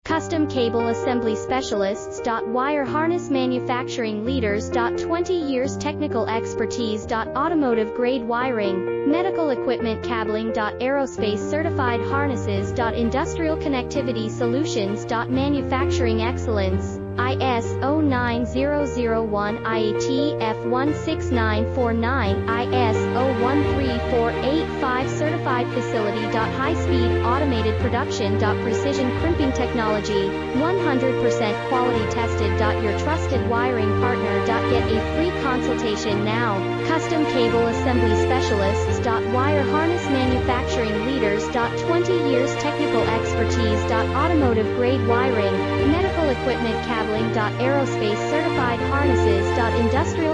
Custom Cable Assembly Specialists. Wire Harness Manufacturing Leaders. 20 years Technical Expertise. Automotive Grade Wiring, Medical Equipment Cabling. Aerospace Certified Harnesses. Industrial Connectivity Solutions. Manufacturing Excellence, ISO 9001, IATF 16949, ISO 13485 Certified Facility. High-speed automated production. Precision crimping technology, 100% quality tested. Your trusted wiring partner. Get a free consultation now. Custom Cable Assembly Specialists. Wire Harness Manufacturing Leaders. 20 years Technical Expertise. Automotive Grade Wiring, Medical Equipment Cabling. Aerospace Certified Harnesses. Industrial